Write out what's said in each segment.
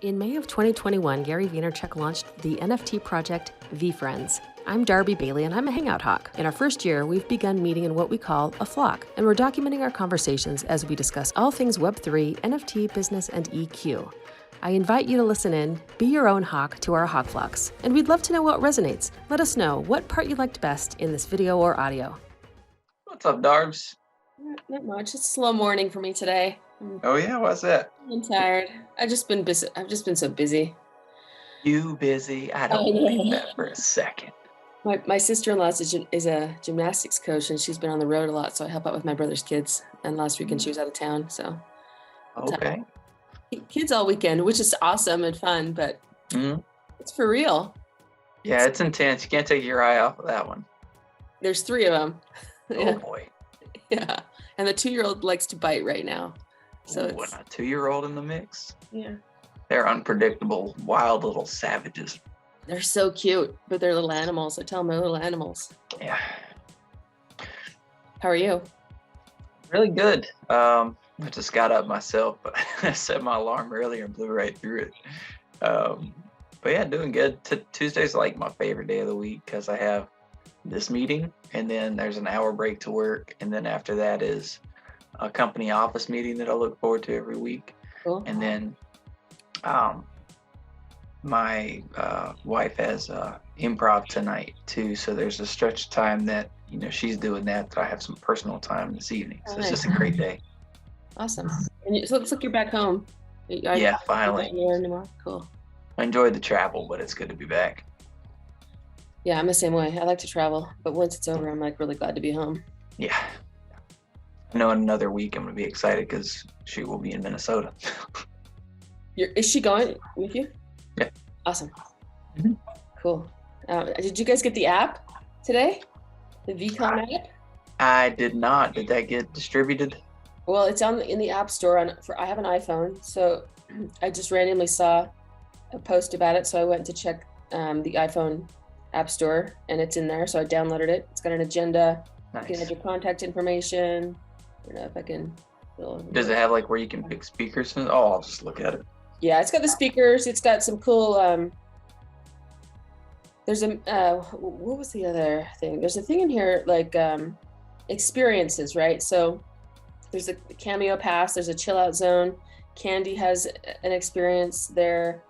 In May of 2021, Gary Vaynerchuck launched the NFT project VeeFriends. I'm Darby Bailey, and I'm a Hangout Hawk. In our first year, we've begun meeting in what we call a Flawk, and we're documenting our conversations as we discuss all things Web3, NFT, business, and EQ. I invite you to listen in, be your own Hawk to our Hawk Flawks, and we'd love to know what resonates. Let us know what part you liked best in this video or audio. What's up, Darbs? Not much. It's a slow morning for me today. Oh yeah, what's that? I'm tired. I've just been busy. I've just been so busy. You busy? I don't believe that for a second. My sister-in-law is a gymnastics coach, and she's been on the road a lot, so I help out with my brother's kids. And last weekend she was out of town, so Okay. kids all weekend, which is awesome and fun, but it's for real. Yeah, it's intense. You can't take your eye off of that one. There's 3 of them. Oh boy. Yeah, and the 2-year-old likes to bite right now. So Ooh, and a 2-year-old in the mix. Yeah, They're unpredictable, wild little savages. they're so cute, but they're little animals. I tell them they're little animals. Yeah. How are you? Really good. I just got up myself, but I set my alarm earlier and blew right through it. But yeah, doing good. Tuesday's like my favorite day of the week because I have this meeting, and then there's an hour break to work, and then after that is a company office meeting that I look forward to every week. Cool. And then my wife has improv tonight too, so there's a stretch of time that she's doing that I have some personal time this evening. So it's just a great day. Awesome. And so it looks like you're back home. Yeah, finally. Cool. I enjoyed the travel, but it's good to be back. Yeah, I'm the same way. I like to travel, but once it's over, I'm like really glad to be home. Yeah. I know in another week I'm gonna be excited because she will be in Minnesota. Is she going with you? Yeah. Awesome. Cool. Did you guys get the app today? The VCon app? I did not. Did that get distributed? Well, it's in the App Store. I have an iPhone, so I just randomly saw a post about it, so I went to check the iPhone App Store, and it's in there. So I downloaded it. It's got an agenda. Nice. You can add your contact information. I don't know if I can. Does it have like where you can pick speakers? Oh, I'll just look at it. Yeah, it's got the speakers. It's got some cool. There's a what was the other thing? There's a thing in here like experiences, right? So there's a Cameo Pass. There's a chill out zone. Candy has an experience there.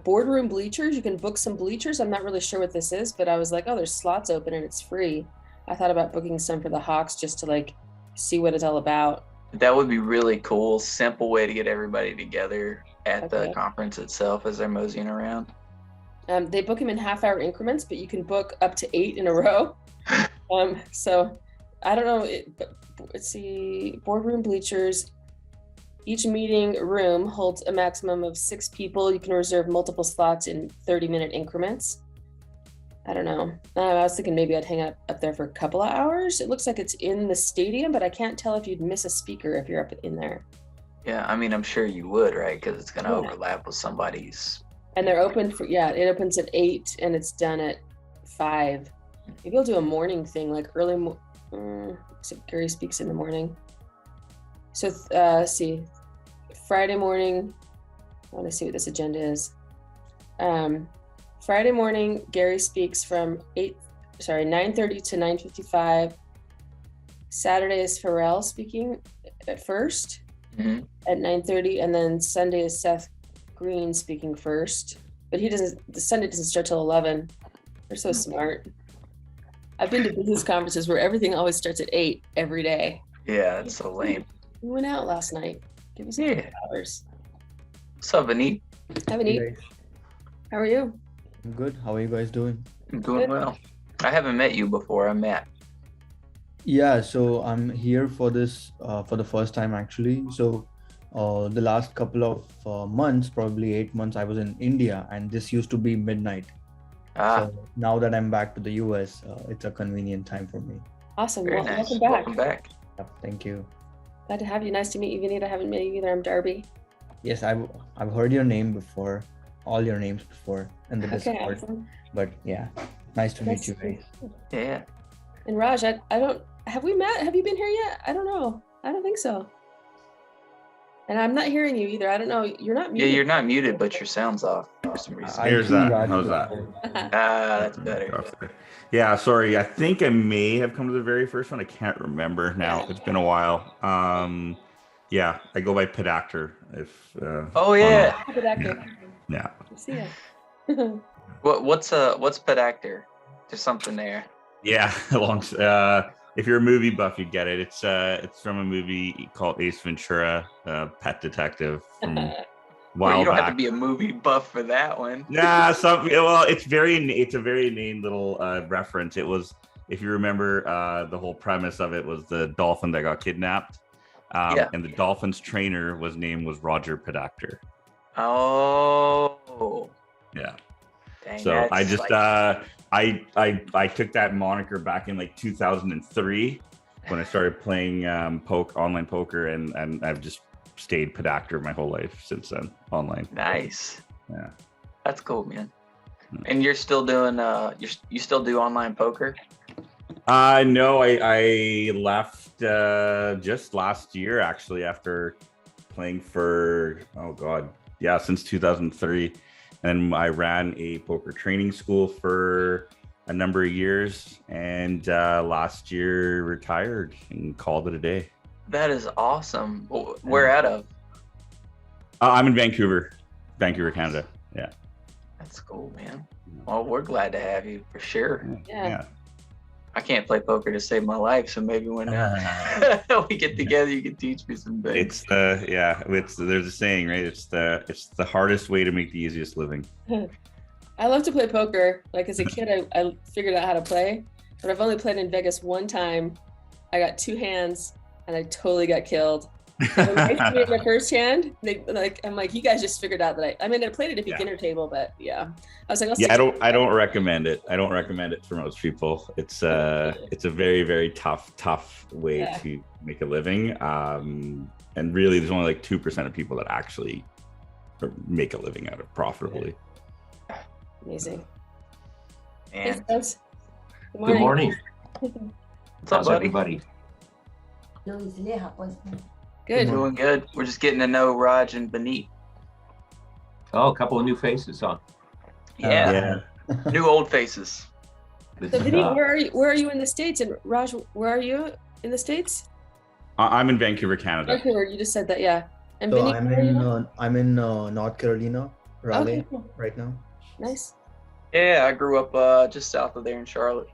Boardroom bleachers. You can book some bleachers. I'm not really sure what this is, but I was like, oh, there's slots open and it's free. I thought about booking some for the Hawks just to like see what it's all about. That would be really cool. Simple way to get everybody together at the conference itself as they're moseying around. They book them in half-hour increments, but you can book up to 8 in a row. So I don't know. Let's see. Boardroom bleachers. Each meeting room holds a maximum of 6 people. You can reserve multiple slots in 30-minute increments. I don't know. I was thinking maybe I'd hang out up there for a couple of hours. It looks like it's in the stadium, but I can't tell if you'd miss a speaker if you're up in there. Yeah, I mean, I'm sure you would, right? Because it's going to overlap with somebody's. And they're open for, it opens at 8 and it's done at 5. Maybe I'll do a morning thing, like early, except Gary speaks in the morning. So let's see, Friday morning, I want to see what this agenda is. Friday morning, Gary speaks from 9:30 to 9:55. Saturday is Pharrell speaking at first at 9:30, and then Sunday is Seth Green speaking first. But the Sunday doesn't start till 11. They're so smart. I've been to business conferences where everything always starts at 8 every day. Yeah, it's so lame. We went out last night. Give me some hours. What's up, Vineet? Hi, Vineet. How are you? I'm good. How are you guys doing? I'm doing well. I haven't met you before. I'm Matt. Yeah, so I'm here for this for the first time actually. So the last couple of months, probably 8 months, I was in India, and this used to be midnight. So now that I'm back to the US, it's a convenient time for me. Awesome. Very nice. Welcome back. Welcome back. Yeah, thank you. Glad to have you. Nice to meet you, Vineet. I haven't met you either. I'm Darby. Yes, I've heard your name before, all your names before in the Discord. Awesome. But yeah, nice to meet you guys. Yeah. And Raj, have we met? Have you been here yet? I don't know. I don't think so. And I'm not hearing you either. I don't know. You're not Yeah, muted. you're not muted, but your sound's off for some reason. Here's see that. Raj. How's that? That's better. Yeah, sorry. I think I may have come to the very first one. I can't remember now. It's been a while. Yeah, I go by Pedactor. Oh yeah. Yeah. I see it. What's Pedactor? There's something there. Yeah, if you're a movie buff, you get it. It's from a movie called Ace Ventura, Pet Detective from a while You don't back. have to be a movie buff for that one. Yeah, well, it's a very inane little reference. It was, if you remember, the whole premise of it was the dolphin that got kidnapped, and the dolphin's trainer was Roger Pedactor. Oh. Yeah. Dang, so I just I took that moniker back in like 2003 when I started playing online poker, and I've just stayed Pedactor my whole life since then online. Nice. Yeah. That's cool, man. And you're still doing you still do online poker? No, I left just last year actually, after playing for since 2003. And I ran a poker training school for a number of years, and last year retired and called it a day. That is awesome. Where out of? I'm in Vancouver, Canada. Yeah. That's cool, man. Well, we're glad to have you for sure. Yeah. I can't play poker to save my life, so maybe when we get together, you can teach me some things. There's a saying, right? It's the hardest way to make the easiest living. I love to play poker. Like as a kid, I figured out how to play, but I've only played in Vegas one time. I got 2 hands and I totally got killed. When I made my first hand, I'm like, you guys just figured out that I played at a beginner table, but yeah, I was like, I don't recommend it. I don't recommend it for most people. It's a very, very tough way to make a living. And really, there's only like 2% of people that actually make a living out of it profitably. Amazing. Man. Thanks, Good morning. What's up, How's buddy? everybody? Good. Doing good. We're just getting to know Raj and Beneath. Oh, a couple of new faces, huh? Yeah. New old faces. So Vinny, where are you in the States? And Raj, where are you in the States? I'm in Vancouver, Canada. Vancouver, you just said that, yeah. And So Vinny, I'm in North Carolina, Raleigh, Okay, cool. right now. Nice. Yeah, I grew up just south of there in Charlotte.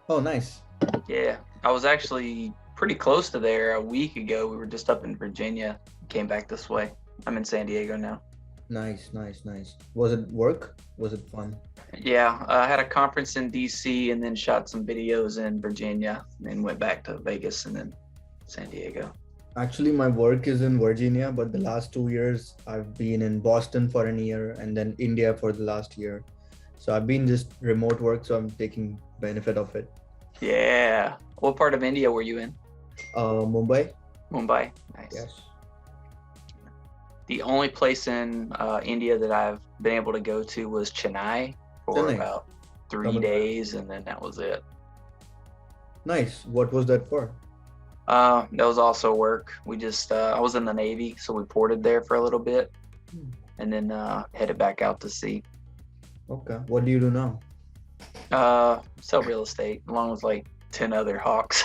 Oh, nice. Yeah, I was actually pretty close to there a week ago. We were just up in Virginia, came back this way. I'm in San Diego now. Nice. Was it work? Was it fun? Yeah, I had a conference in DC and then shot some videos in Virginia and then went back to Vegas and then San Diego. Actually, my work is in Virginia, but the last 2 years I've been in Boston for a year and then India for the last year. So I've been just remote work, so I'm taking benefit of it. Yeah. What part of India were you in? Mumbai. Mumbai. Nice. Yes. The only place in India that I've been able to go to was Chennai for Chennai. about 3 days, and then that was it. Nice. What was that for? That was also work. We just I was in the Navy, so we ported there for a little bit, and then headed back out to sea. Okay. What do you do now? Sell real estate along with like 10 other hawks.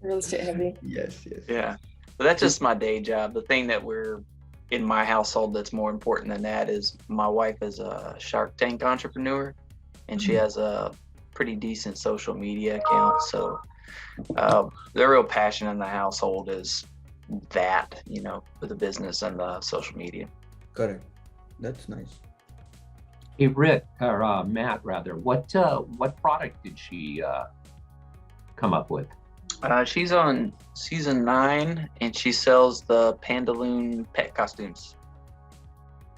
Real estate heavy. Yes. Yeah, but that's just my day job. The thing that we're in my household that's more important than that is my wife is a Shark Tank entrepreneur, and she has a pretty decent social media account. So the real passion in the household is that, for the business and the social media. Correct. That's nice. Hey, Rick, or Matt, rather, what product did she come up with? She's on season 9, and she sells the Pandaloon pet costumes.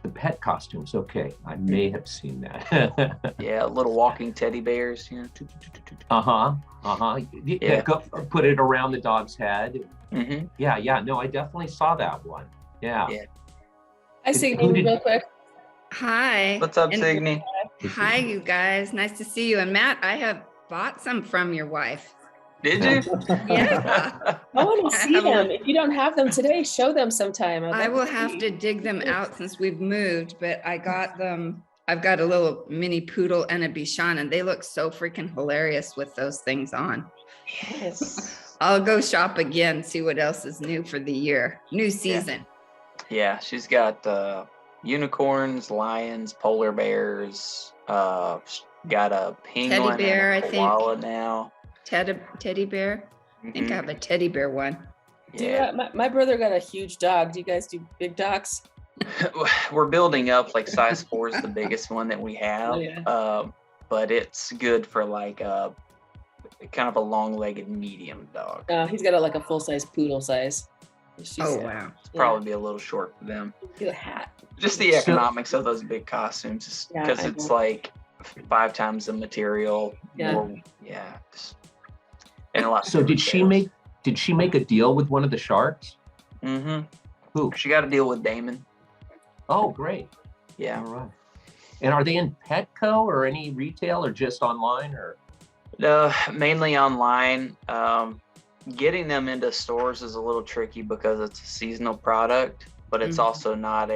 The pet costumes. Okay, I may have seen that. Yeah, little walking teddy bears. Yeah, Yeah. put it around the dog's head. Mm-hmm. Yeah. No, I definitely saw that one. Yeah. I say real quick. Hi. What's up, Signe? Hi, you guys. Nice to see you. And Matt, I have bought some from your wife. Did you? Yeah. I want to I see have a them. look. If you don't have them today, show them sometime. I will have to dig them out since we've moved, but I got them. I've got a little mini poodle and a Bichon, and they look so freaking hilarious with those things on. Yes. I'll go shop again, see what else is new for the year, new season. Yeah, she's got unicorns, lions, polar bears. Got a penguin bear, I and a think. koala now. Teddy bear. I think I have a teddy bear one. Yeah. My brother got a huge dog. Do you guys do big dogs? We're building up, like size 4 is the biggest one that we have. Oh, yeah. But it's good for like kind of a long-legged medium dog. He's got like a full-size poodle size. Oh, wow. It's probably be a little short for them. Get a hat. Just the economics of those big costumes, because it's like 5 times the material. Yeah. More, and a lot. So did she make a deal with one of the sharks? Mm-hmm. Who? She got a deal with Damon. Oh, great. Yeah. All right. And are they in Petco or any retail or just online or? Mainly online. Getting them into stores is a little tricky because it's a seasonal product, but it's also not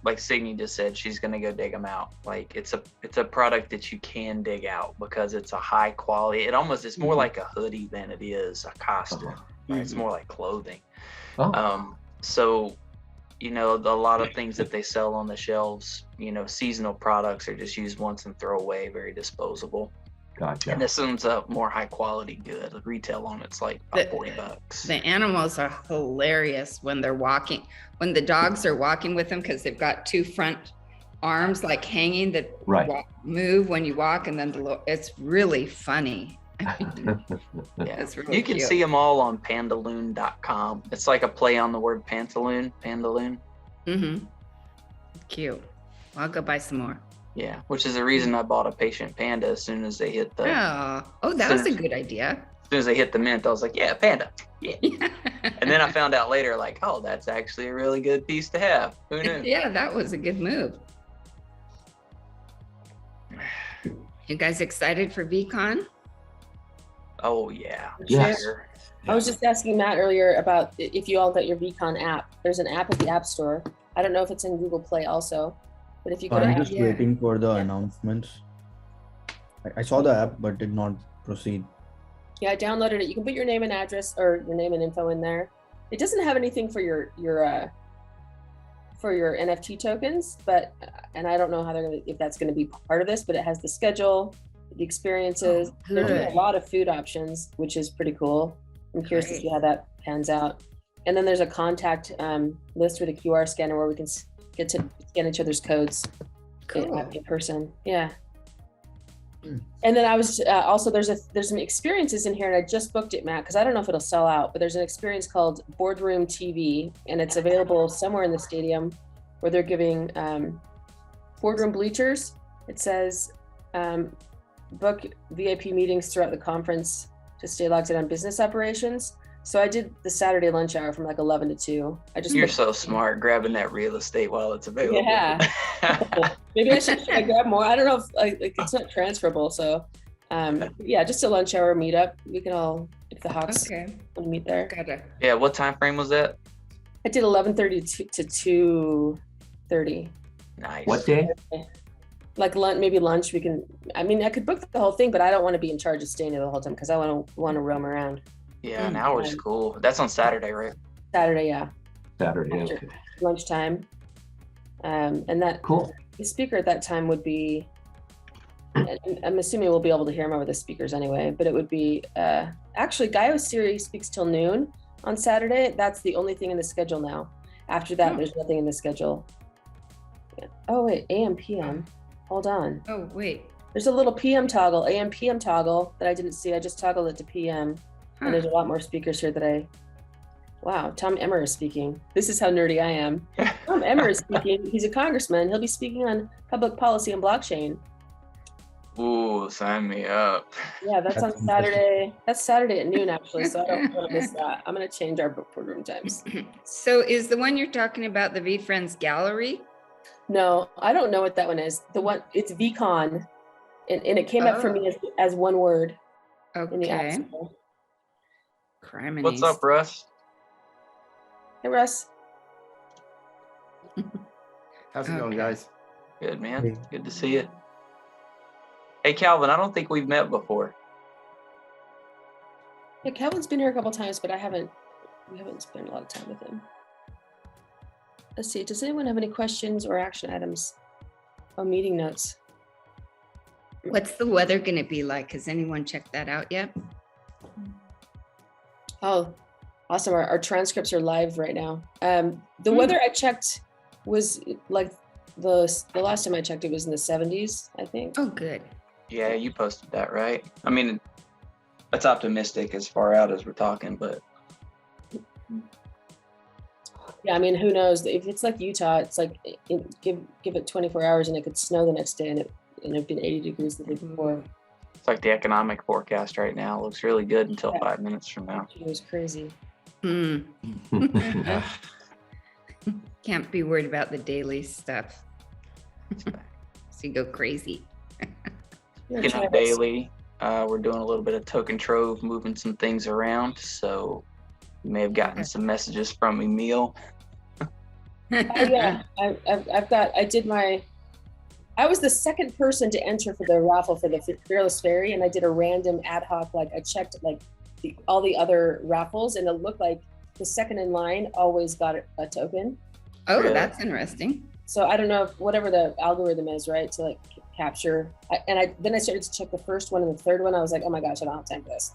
like Signy just said, she's going to go dig them out. Like it's a product that you can dig out because it's a high quality. It's more like a hoodie than it is a costume. Right? It's more like clothing. So, a lot of things that they sell on the shelves, seasonal products are just used once and throw away, very disposable. Gotcha. And this one's a more high quality good. The retail on it's like about $40. The animals are hilarious when they're walking, when the dogs are walking with them, because they've got 2 front arms like hanging that move when you walk, and then it's really funny. It's really you can cute. see them all on pandaloon.com. It's like a play on the word pantaloon. Cute. Well, I'll go buy some more. Yeah, which is the reason I bought a patient panda as soon as they hit the. Oh, that was a good idea. As soon as they hit the mint, I was like, yeah, panda. Yeah. And then I found out later, like, oh, that's actually a really good piece to have. Who knew? Yeah, that was a good move. You guys excited for VCon? Oh, yeah. Yes. Sure. I was just asking Matt earlier about if you all got your VCon app. There's an app at the App Store. I don't know if it's in Google Play also, but if you go I'm to just waiting for the announcements. I saw the app, but did not proceed. Yeah, I downloaded it. You can put your name and address or your name and info in there. It doesn't have anything for your NFT tokens, but and I don't know how if that's gonna be part of this, but it has the schedule, the experiences. There's a lot of food options, which is pretty cool. I'm curious to see how that pans out. And then there's a contact list with a QR scanner where we can get to scan each other's codes in person. Yeah. And then I was also there's some experiences in here, and I just booked it, Matt, because I don't know if it'll sell out, but there's an experience called Boardroom TV, and it's available somewhere in the stadium where they're giving boardroom bleachers. It says book VIP meetings throughout the conference to stay locked in on business operations. So I did the Saturday lunch hour from like 11 to 2. You're so smart, grabbing that real estate while it's available. Yeah. Maybe I should grab more. I don't know if it's not transferable. So yeah, just a lunch hour meetup. We can all, if the Hawks want to meet there. Yeah, what time frame was that? I did 11:30 to 2:30. Nice. What day? Like maybe lunch. We can. I mean, I could book the whole thing, but I don't want to be in charge of staying there the whole time because I want to roam around. Yeah, an hour is cool. That's on Saturday, right? Saturday, yeah. Saturday, okay. Lunchtime. And that the speaker at that time would be, I'm assuming we'll be able to hear him over the speakers anyway, but it would be, actually Guy Osiri speaks till noon on Saturday. That's the only thing in the schedule now. After that, there's nothing in the schedule. Oh wait, AM, PM. Hold on. Oh, wait. There's a little PM toggle, AM, PM toggle that I didn't see. I just toggled it to PM. And there's a lot more speakers here wow, Tom Emmer is speaking. This is how nerdy I am. Tom Emmer is speaking. He's a congressman. He'll be speaking on public policy and blockchain. Ooh, sign me up. Yeah, that's on Saturday. That's Saturday at noon, actually, so I don't want to miss that. I'm going to change our boardroom times. So is the one you're talking about the VeeFriends gallery? No, I don't know what that one is. The one, it's VCon, and it came up for me as one word. In the App Store. Criminies. What's up, Russ? Hey, Russ. How's it going, guys? Good, man. Hey. Good to see you. Hey, Calvin, I don't think we've met before. Yeah, Calvin's been here a couple times, but we haven't spent a lot of time with him. Let's see, does anyone have any questions or action items on meeting notes? What's the weather going to be like? Has anyone checked that out yet? Oh, awesome. Our transcripts are live right now. The weather I checked was like the last time I checked, it was in the 70s, I think. Oh, good. Yeah, you posted that, right? I mean, that's optimistic as far out as we're talking, but Yeah, I mean, who knows? If it's like Utah, it's like give it 24 hours and it could snow the next day, and it'd been 80 degrees the day before. it's like the economic forecast right now. It looks really good until 5 minutes from now. It was crazy. Hmm. Can't be worried about the daily stuff. So you go crazy. Speaking of daily, we're doing a little bit of token trove, moving some things around. So you may have gotten some messages from Emil. Yeah, I was the second person to enter for the raffle for the Fearless Fairy, and I did a random ad hoc, like I checked like all the other raffles, and it looked like the second in line always got a token. Oh, Really? that's interesting. So I don't know if whatever the algorithm is, right, to like capture. Then I started to check the first one and the third one. I was like, oh my gosh, I don't have time for this.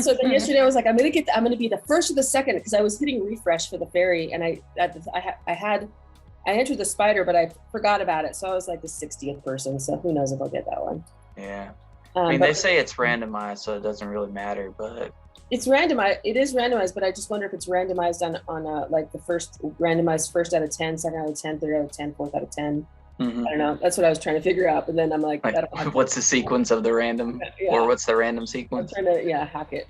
So then yesterday I was like, I'm gonna be the first or the second, because I was hitting refresh for the fairy, and I entered the spider, but I forgot about it. So I was like the 60th person. So who knows if I'll get that one. Yeah. I mean, they say it's randomized, so it doesn't really matter, but it's randomized. It is randomized, but I just wonder if it's randomized on like the randomized first out of 10, second out of 10, third out of 10, fourth out of 10. I don't know. That's what I was trying to figure out. But then I'm like, what's the sequence of the random, or what's the random sequence? I'm trying to, hack it.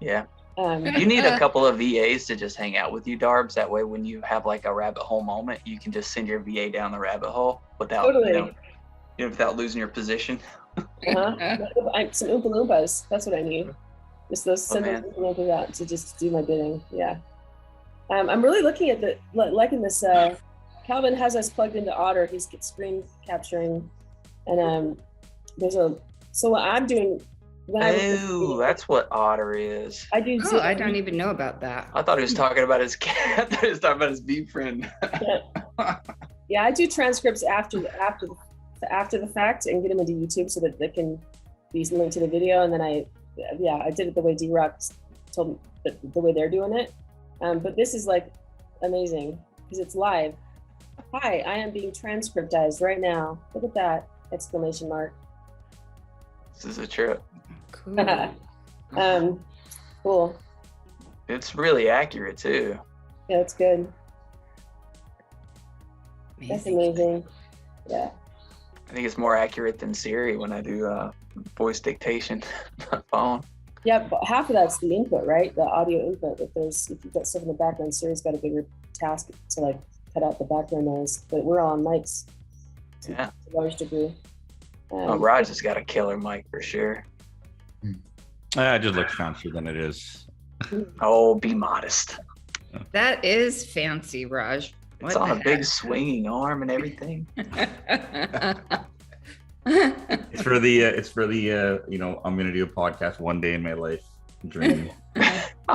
Yeah. You need a couple of VAs to just hang out with you, Darbs. That way, when you have like a rabbit hole moment, you can just send your VA down the rabbit hole without, without losing your position. Some Oompa Loompas. That's what I need. Just those send those Oompa Loompas out to just do my bidding. Yeah. I'm really looking at liking this. Calvin has us plugged into Otter. He's screen capturing, and so what I'm doing. That's what Otter is. I do. Oh, I don't even know about that. I thought he was talking about his cat. I thought he was talking about his VeeFriend. Yeah, I do transcripts after the fact and get them into YouTube so that they can be linked to the video. And then I did it the way D-Rock told me the way they're doing it. But this is like amazing because it's live. Hi, I am being transcriptized right now. Look at that! Exclamation mark. This is a trip. Cool. Cool. It's really accurate too. Yeah, it's good. Amazing. That's amazing. Yeah. I think it's more accurate than Siri when I do voice dictation on my phone. Yeah, but half of that's the input, right? The audio input. If you've got stuff in the background, Siri's got a bigger task to like cut out the background noise. But we're all on mics to a large degree. Raj has got a killer mic for sure. It just looks fancier than it is. Oh, be modest. That is fancy, Raj. It's on a big swinging arm and everything. It's for the I'm gonna do a podcast one day in my life dream.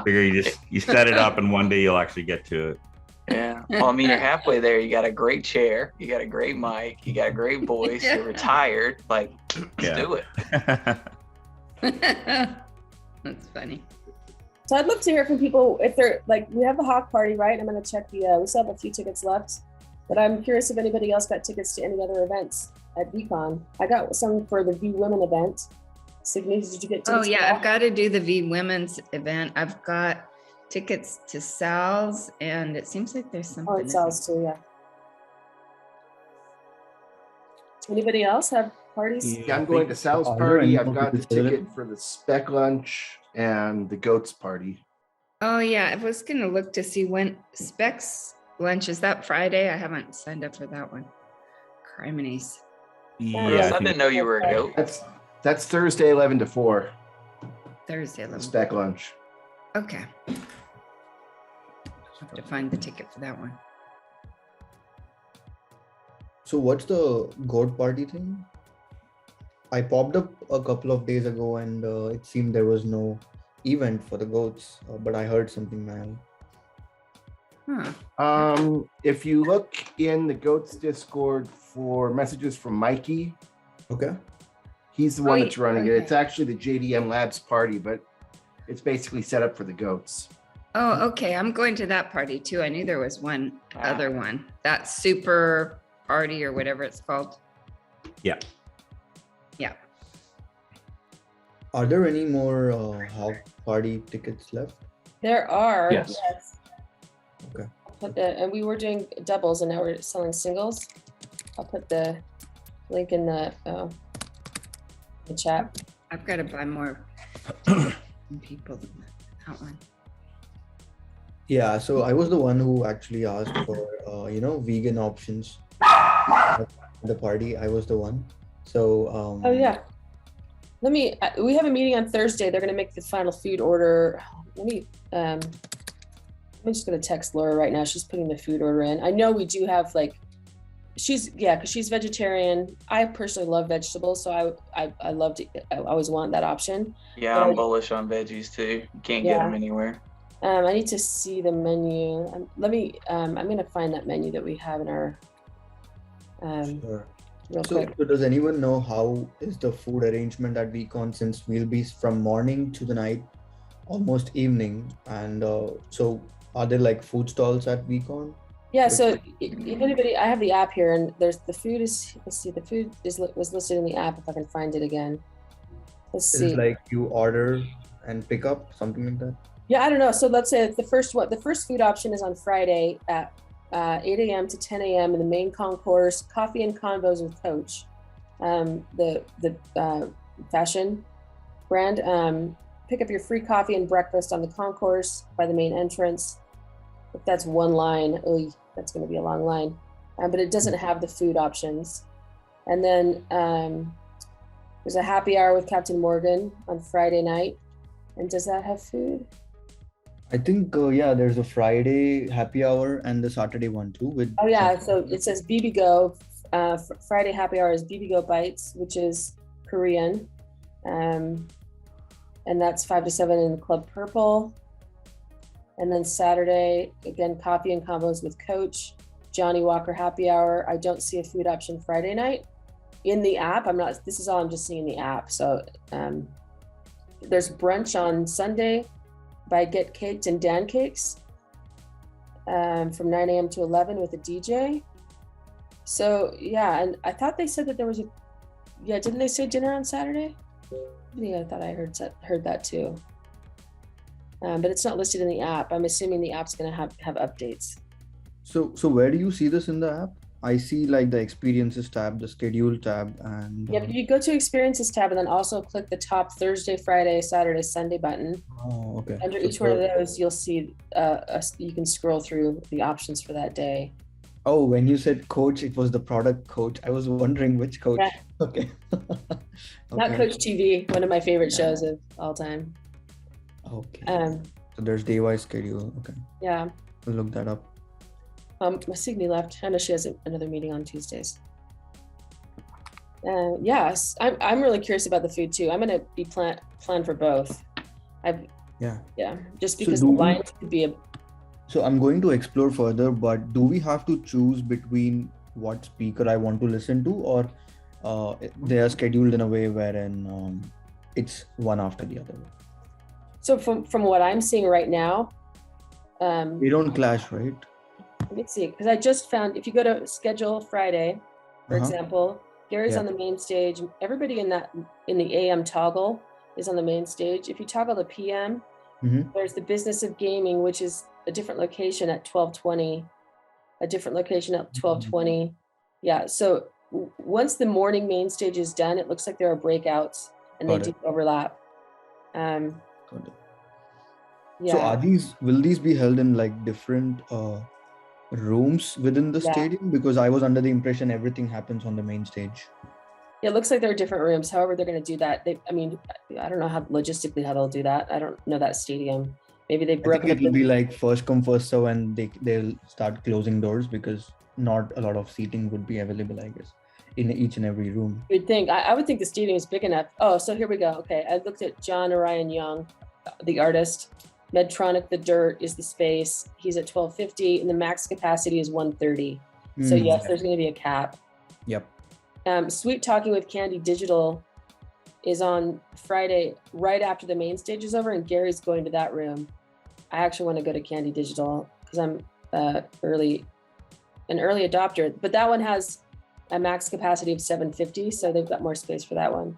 Figure you set it up and one day you'll actually get to it. Yeah. Well, I mean, you're halfway there. You got a great chair, you got a great mic, you got a great voice, you're retired. Like, let's do it. That's funny. So I'd love to hear from people if they're like, we have the Hawk party, right? I'm going to check we still have a few tickets left, but I'm curious if anybody else got tickets to any other events at VCon. I got some for the V Women event. Sydney, did you get tickets? Oh yeah, I've got to do the V Women's event. I've got tickets to Sal's, and it seems like there's something. Oh, it's Sal's too, yeah. Anybody else have parties? Yeah, I'm going to Sal's party. I've got the ticket for the Spec Lunch and the Goats party. Oh yeah, I was gonna look to see when Specs Lunch is. That Friday? I haven't signed up for that one. Criminies. Yeah, I didn't know you were a goat. That's Thursday, 11 to 4. Thursday, The 11. spec lunch. Okay. Have to find the ticket for that one. So what's the goat party thing? I popped up a couple of days ago and it seemed there was no event for the goats, but I heard something now. If you look in the Goats Discord for messages from Mikey, okay, he's the one that's running it. It's actually the JDM Labs party, but it's basically set up for the goats. Oh, okay. I'm going to that party too. I knew there was one other one. That super party or whatever it's called. Yeah. Yeah. Are there any more Hawk party tickets left? There are. Yes. Okay. And we were doing doubles, and now we're selling singles. I'll put the link in the chat. I've got to buy more people than that one. Yeah, so I was the one who actually asked for, vegan options at the party. I was the one. So. Oh yeah. We have a meeting on Thursday. They're going to make the final food order. I'm just going to text Laura right now. She's putting the food order in. I know we do have because she's vegetarian. I personally love vegetables, so I always want that option. Yeah, I'm bullish on veggies too. You can't get them anywhere. I need to see the menu. I'm going to find that menu that we have in our. Sure. Real quick. So does anyone know how is the food arrangement at VCon, since we'll be from morning to the night, almost evening, and so are there like food stalls at VCon? Yeah, so if anybody, I have the app here, and there's the food is. Let's see, the food was listed in the app. If I can find it again, let's see. It's like you order and pick up, something like that. Yeah, I don't know. So let's say the first food option is on Friday at 8 a.m. to 10 a.m. in the main concourse. Coffee and convos with Coach, the fashion brand. Pick up your free coffee and breakfast on the concourse by the main entrance. If that's one line, that's going to be a long line, but it doesn't have the food options. And then there's a happy hour with Captain Morgan on Friday night. And does that have food? I think, there's a Friday happy hour and the Saturday one too. So it says BB Go. Friday happy hour is BB Go Bites, which is Korean. And that's 5 to 7 in Club Purple. And then Saturday, again, coffee and combos with Coach. Johnny Walker happy hour. I don't see a food option Friday night in the app. This is all I'm just seeing in the app. So there's brunch on Sunday by Get Caked and Dan Cakes from 9 a.m. to 11 with a DJ. So yeah, and I thought they said that there was didn't they say dinner on Saturday? Yeah, I thought I heard that too. But it's not listed in the app. I'm assuming the app's gonna have updates. So where do you see this in the app? I see like the experiences tab, the schedule tab, and you go to experiences tab and then also click the top Thursday, Friday, Saturday, Sunday button. Oh, okay. Under each one of those, you'll see you can scroll through the options for that day. Oh, when you said Coach, it was the product Coach. I was wondering which Coach. Yeah. Okay. Not Coach TV, one of my favorite shows of all time. Okay. So there's day-wise schedule. Okay. Yeah. We'll look that up. Signy left. I know she has another meeting on Tuesdays. Yes, I'm really curious about the food too. I'm gonna be plan for both. Just because the lines could be So I'm going to explore further, but do we have to choose between what speaker I want to listen to, or they are scheduled in a way wherein it's one after the other? So from what I'm seeing right now, they don't clash, right? Let me see, because I just found if you go to schedule Friday, for example, Gary's on the main stage. Everybody in the AM toggle is on the main stage. If you toggle the PM, there's the business of gaming, which is a different location at 12:20, a different location at 12:20. Yeah. So once the morning main stage is done, it looks like there are breakouts and they do overlap. So will these be held in like different rooms within the stadium? Because I was under the impression everything happens on the main stage. Yeah, it looks like there are different rooms. However, they're going to do that. I mean, I don't know how logistically how they'll do that. I don't know that stadium. Maybe they've I broken think up. it'll be like first come first serve, and they'll start closing doors because not a lot of seating would be available, I guess, in each and every room. You'd think. I would think the stadium is big enough. Oh, so here we go. Okay, I looked at John Orion Young, the artist. Medtronic, the dirt is the space. He's at 1250, and the max capacity is 130. So yes, there's going to be a cap. Yep. Sweet Talking with Candy Digital is on Friday, right after the main stage is over, and Gary's going to that room. I actually want to go to Candy Digital because I'm an early adopter, but that one has a max capacity of 750, so they've got more space for that one.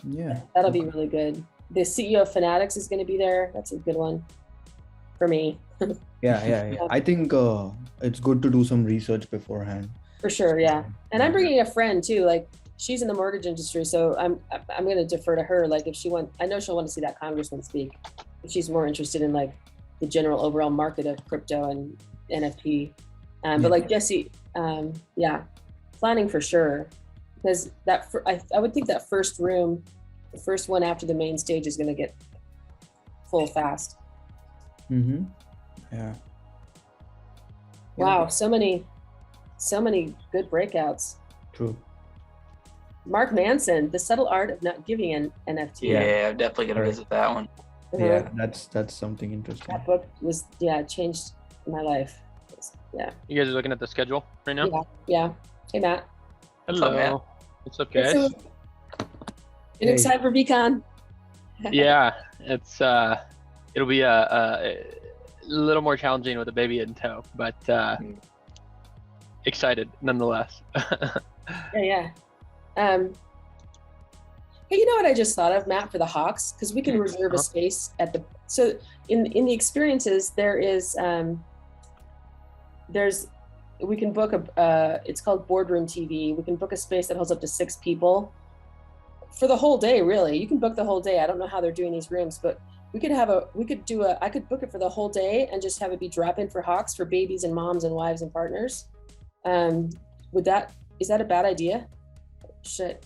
Yeah. That'll be really good. The CEO of Fanatics is going to be there. That's a good one for me. Yeah. I think it's good to do some research beforehand. For sure, yeah. And I'm bringing a friend too. Like, she's in the mortgage industry, so I'm going to defer to her. Like, if she I know she'll want to see that congressman speak. If she's more interested in like the general overall market of crypto and NFT. But like Jesse, planning for sure, because I would think that first room, the first one after the main stage, is going to get full fast. Mm-hmm. Yeah. Wow, so many good breakouts. True. Mark Manson, The Subtle Art of Not Giving an NFT. Yeah, I'm definitely gonna visit that one. Yeah, that's something interesting. That book was changed my life. Yeah. You guys are looking at the schedule right now? Yeah. Hey Matt. Hello. What's up, Matt? What's up, guys? So, getting excited for VCon. Yeah, it's it'll be a little more challenging with a baby in tow, but excited nonetheless. Yeah. Hey, you know what I just thought of, Matt, for the Hawks? Because we can reserve a space at the, so in the experiences, we can book it's called Boardroom TV. We can book a space that holds up to 6 people for the whole day, really. You can book the whole day. I don't know how they're doing these rooms, but I could book it for the whole day and just have it be drop-in for Hawks for babies and moms and wives and partners. Is that a bad idea? Shit,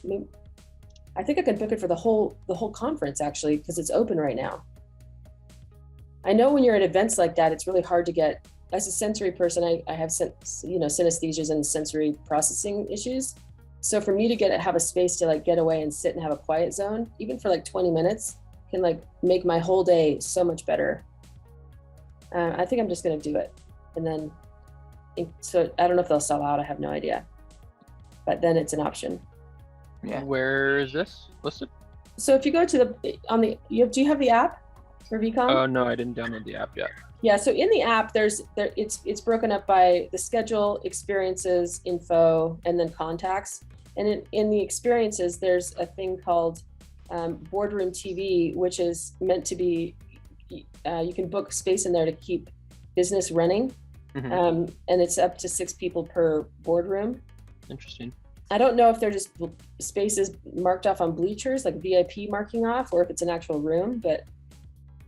I think I could book it for the whole conference, actually, because it's open right now. I know when you're at events like that, it's really hard to get, as a sensory person, I have synesthesias and sensory processing issues. So for me to have a space to like get away and sit and have a quiet zone, even for like 20 minutes, can like make my whole day so much better. I think I'm just gonna do it. And then, so I don't know if they'll sell out, I have no idea. But then it's an option. Yeah. Where is this listed? So if you go to do you have the app for VCon? Oh no, I didn't download the app yet. Yeah, so in the app, it's broken up by the schedule, experiences, info, and then contacts. And in the experiences, there's a thing called Boardroom TV, which is meant to be, you can book space in there to keep business running. Mm-hmm. And it's up to 6 people per boardroom. Interesting. I don't know if they're just spaces marked off on bleachers, like VIP marking off, or if it's an actual room, but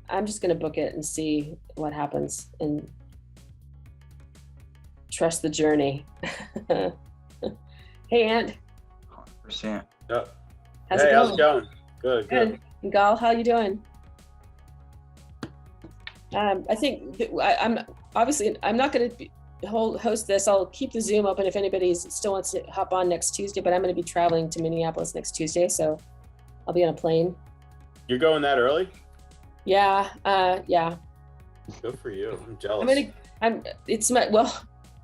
I'm just going to book it and see what happens and trust the journey. Hey, Ant. 100%. Yep. How's it going? Good. And Gal, how you doing? I think I'm not going to host this. I'll keep the Zoom open if anybody still wants to hop on next Tuesday, but I'm going to be traveling to Minneapolis next Tuesday, so I'll be on a plane. You're going that early? Yeah. Good for you. I'm jealous.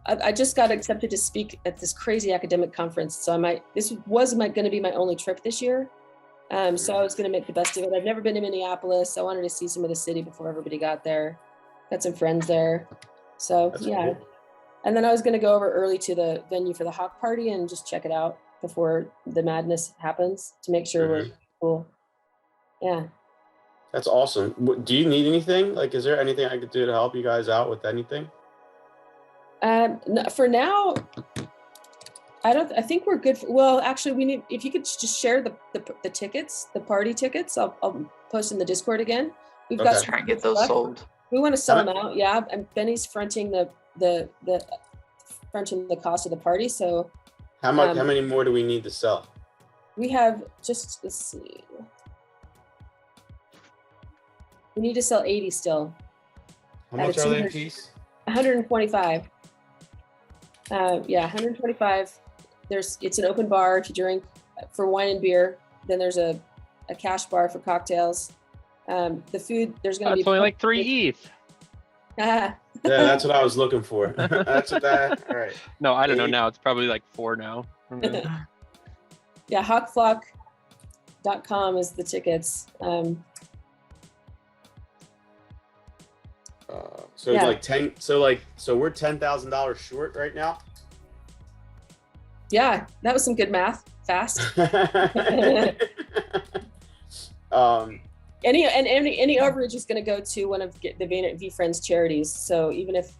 I just got accepted to speak at this crazy academic conference, so this was going to be my only trip this year. So I was going to make the best of it. I've never been to Minneapolis. I wanted to see some of the city before everybody got there. Got some friends there. So that's yeah. Cool. And then I was going to go over early to the venue for the Hawk party and just check it out before the madness happens to make sure we're cool. Yeah. That's awesome. Do you need anything? Like, is there anything I could do to help you guys out with anything? For now, I think we're good. Well, actually, we need, if you could just share the tickets, the party tickets, I'll post in the Discord again. We've got try and get those sold. We want to sell them out. Yeah. And Benny's fronting the cost of the party. So how many more do we need to sell? We have just, let's see. We need to sell 80 still. How much are they a piece? 125. Yeah, 125. It's an open bar if you drink for wine and beer. Then there's a cash bar for cocktails. The food, there's going to be. It's only like 3 ETH. Yeah, that's what I was looking for. That's what that. All right. No, I don't know now. It's probably like 4 now. Yeah, hawkflawk.com is the tickets. So it's like 10. So we're $10,000 short right now. Yeah, that was some good math. Fast. Any overage is going to go to one of the VeeFriends charities. So even if,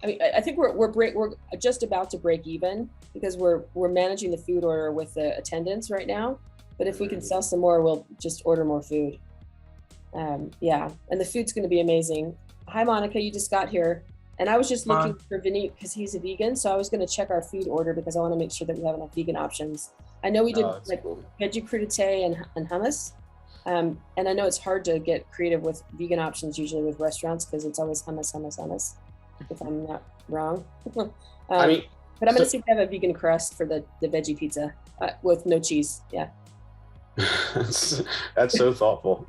I think we're just about to break even because we're managing the food order with the attendance right now. But if we can sell some more, we'll just order more food. Yeah, and the food's going to be amazing. Hi, Monica, you just got here. And I was just looking for Vinny because he's a vegan. So I was going to check our food order because I want to make sure that we have enough vegan options. I know we did veggie crudité and hummus. And I know it's hard to get creative with vegan options usually with restaurants because it's always hummus, if I'm not wrong. But I'm going to see if they have a vegan crust for the veggie pizza with no cheese. Yeah. That's so thoughtful.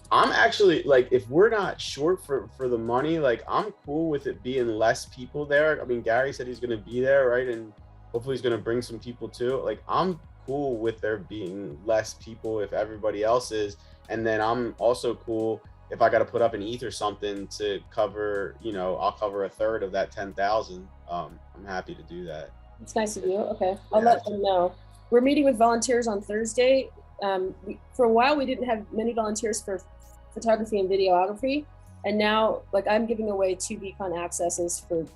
I'm actually like, if we're not short for the money, like I'm cool with it being less people there. I mean, Gary said he's going to be there, right? And hopefully he's going to bring some people too. Like I'm cool with there being less people if everybody else is. And then I'm also cool if I got to put up an ETH or something to cover, I'll cover a third of that 10,000. I'm happy to do that. It's nice of you. Okay. I'll let them know. We're meeting with volunteers on Thursday. For a while, we didn't have many volunteers for photography and videography. And now, like, I'm giving away 2 VCon accesses for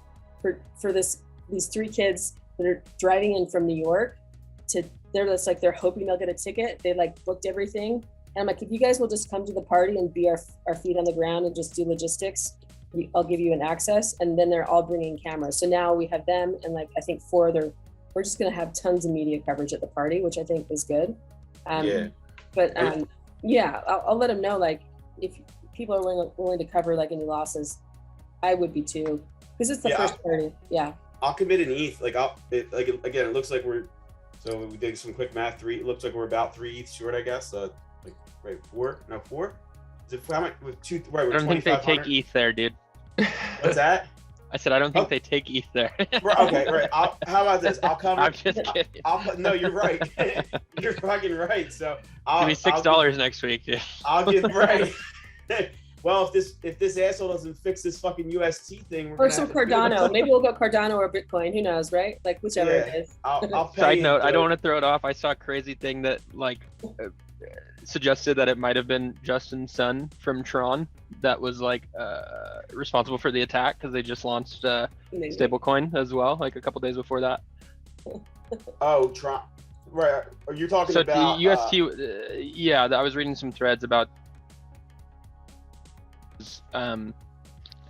these 3 kids that are driving in from New York they're just like, they're hoping they'll get a ticket. They like booked everything. And I'm like, if you guys will just come to the party and be our feet on the ground and just do logistics, I'll give you an access. And then they're all bringing cameras. So now we have them and like, I think 4 other, we're just going to have tons of media coverage at the party, which I think is good. But yeah, I'll let them know, like, if people are willing to cover like any losses, I would be too, because it's the first party. Yeah. I'll commit an ETH. Like again, it looks like so we did some quick math. It looks like we're about 3 ETH short, I guess. Four? Is it how much with 2? Right, I don't think they take ETH there, dude. What's that? I said I don't think they take ETH there. Okay, right. How about this? I'll cover. I'm just kidding. No, you're right. You're fucking right. So give me $6 next week, dude. I'll give right. Well, if this asshole doesn't fix this fucking UST thing, or some Cardano. Maybe we'll go Cardano or Bitcoin. Who knows, right? Like whichever it is. I'll pay. Side note: I don't want to throw it off. I saw a crazy thing that suggested that it might have been Justin Sun from Tron that was like responsible for the attack because they just launched stablecoin as well, like a couple days before that. Oh, Tron. Right. Are you talking about the UST? Yeah, I was reading some threads about.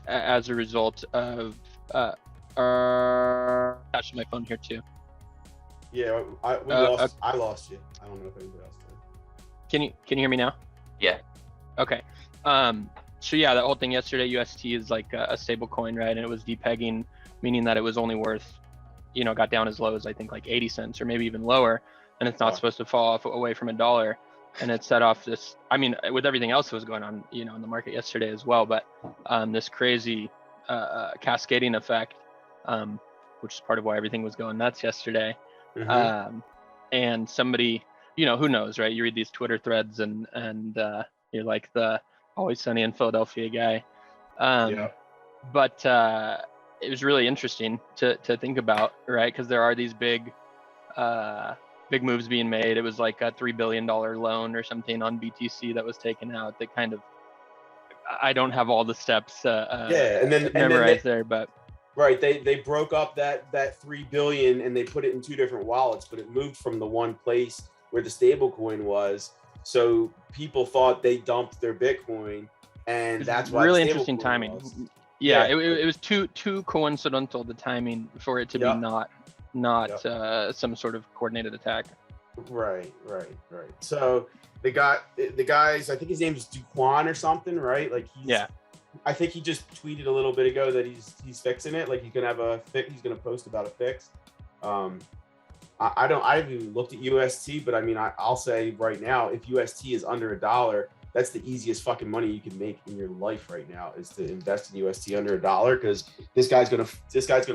As a result of actually my phone here too. Yeah, I lost you. I don't know if anybody else did. Can you hear me now? Yeah. Okay. So yeah, that whole thing yesterday, UST is like a stable coin, right? And it was depegging, meaning that it was only worth, got down as low as I think like 80 cents or maybe even lower, and it's not supposed to fall off away from $1. And it set off this, I mean, with everything else that was going on, in the market yesterday as well, but this crazy cascading effect, which is part of why everything was going nuts yesterday. Mm-hmm. And somebody, who knows, right? You read these Twitter threads and you're like the Always Sunny in Philadelphia guy. But it was really interesting to think about, right? Because there are these big moves being made. It was like a $3 billion loan or something on BTC that was taken out. That kind of, I don't have all the steps memorized there, but right, they broke up that $3 billion and they put it in 2 different wallets, but it moved from the one place where the stable coin was. So people thought they dumped their Bitcoin, and that's why really interesting timing. Yeah, it was too coincidental, the timing, for it to be not not some sort of coordinated attack. Right. So the guys, I think his name is Duquan or something, right? Like I think he just tweeted a little bit ago that he's fixing it. Like he's gonna have he's gonna post about a fix. I haven't even looked at UST, but I mean, I'll say right now, if UST is under $1, that's the easiest fucking money you can make in your life right now, is to invest in UST under $1, because this guy's gonna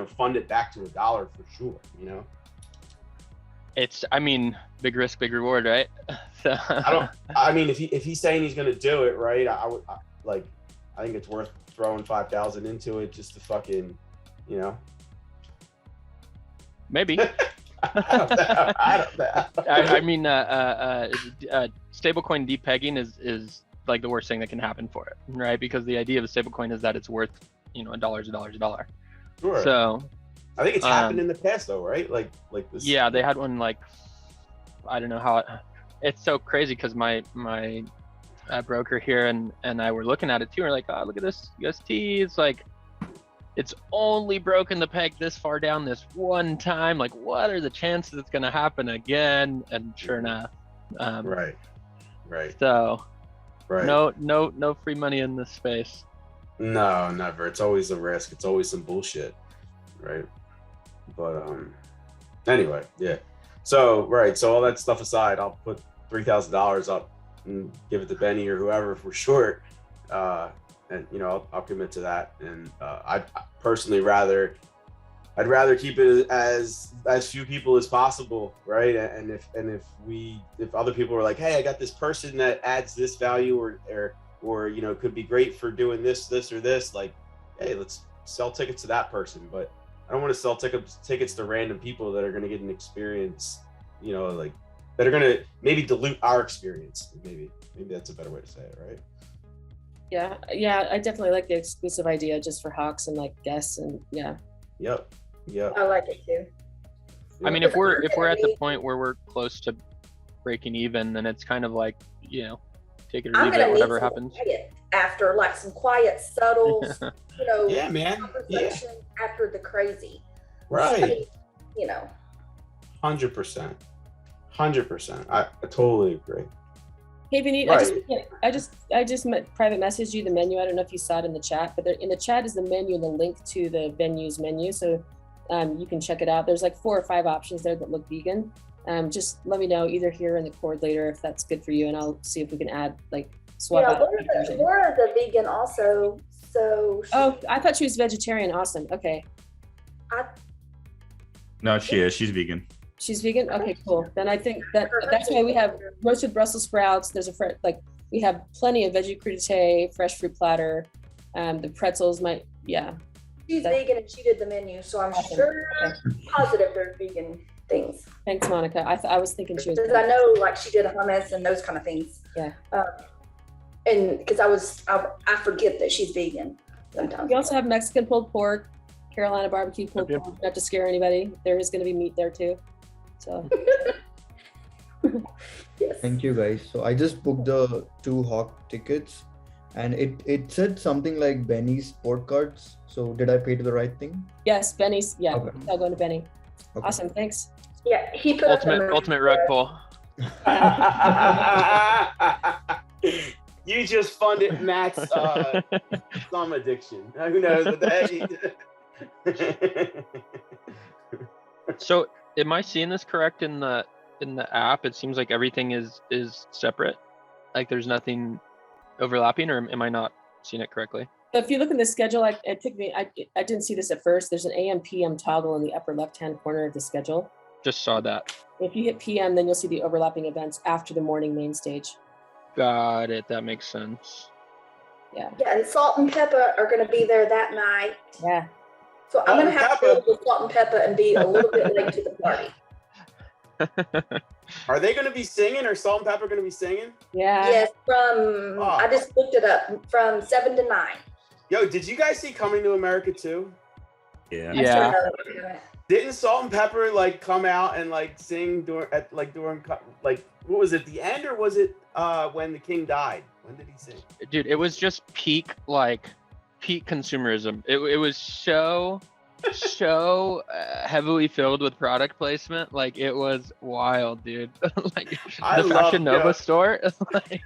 fund it back to $1 for sure. You know, I mean, big risk, big reward, right? So I mean, if he's saying he's gonna do it, right? I think it's worth throwing 5,000 into it just to fucking, you know. Maybe. I don't know. I mean, stablecoin depegging is like the worst thing that can happen for it, right? Because the idea of a stablecoin is that it's worth, $1 is $1. Sure. So I think it's happened in the past though, right? Like this. Yeah, they had one like, I don't know how it's so crazy, because my broker here and I were looking at it too. We're like, oh, look at this UST. It's like, it's only broken the peg this far down this one time. Like, what are the chances it's going to happen again? And sure enough. Right. So, right. No free money in this space. No, never. It's always a risk. It's always some bullshit, right? But anyway, yeah. So right. So all that stuff aside, I'll put $3,000 up and give it to Benny or whoever if we're short. And I'll commit to that. And I'd personally rather keep it as few people as possible, right? And if other people are like, hey, I got this person that adds this value or could be great for doing this or this, like, hey, let's sell tickets to that person. But I don't want to sell tickets to random people that are going to get an experience, like that are going to maybe dilute our experience. Maybe that's a better way to say it, right? Yeah, I definitely like the exclusive idea just for Hawks and like guests and yeah. Yep. I like it too. I mean, if we're at the point where we're close to breaking even, then it's kind of like, take it or leave it, whatever happens. After like some quiet, subtle, yeah, man. Conversation after the crazy. Right. 100%. 100%. I totally agree. Hey, Vinny, Right. I just private messaged you the menu. I don't know if you saw it in the chat, but in the chat is the menu and the link to the venue's menu. So you can check it out. There's like 4 or 5 options there that look vegan. Just let me know either here in the cord later if that's good for you, and I'll see if we can add swap out. We're the vegan also. So I thought she was vegetarian. Awesome. Okay. No, she is. She's vegan. She's vegan? Okay, cool. Then I think that's why we have roasted Brussels sprouts. There's we have plenty of veggie crudité, fresh fruit platter. The pretzels She's vegan and she did the menu, so I'm positive there's vegan things. Thanks, Monica. I was thinking she was. Because I know she did hummus and those kind of things. Yeah. And because I forget that she's vegan sometimes. We also have Mexican pulled pork, Carolina barbecue pulled pork. Not to scare anybody, there is going to be meat there too. So yes. Thank you guys. So I just booked the 2 Hawk tickets and it said something like Benny's sport cards. So did I pay to the right thing? Yes, Benny's. Yeah, Okay. I'll go to Benny. Okay. Awesome, thanks. Yeah, he put ultimate rug pull. You just funded Matt's thumb addiction. Who knows what that So am I seeing this correct in the app? It seems like everything is separate. Like there's nothing overlapping, or am I not seeing it correctly? So if you look in the schedule, it took me, I didn't see this at first. There's an AM PM toggle in the upper left-hand corner of the schedule. Just saw that. If you hit PM, then you'll see the overlapping events after the morning main stage. Got it. That makes sense. Yeah. Yeah, and Salt and Pepper are going to be there that night. Yeah. So I'm going to have to go with Salt and Pepper and be a little bit late to the party. Are they going to be singing, or Salt and Pepper going to be singing? Yeah. Yes, I just looked it up, from 7 to 9. Yo, did you guys see Coming to America too? Yeah. Yeah. Didn't Salt and Pepper come out and sing during what was it, the end, or was it when the king died? When did he sing? Dude, it was just peak consumerism. It was so so heavily filled with product placement. Like it was wild, dude. Like I the love- Fashion Nova yo. store. Like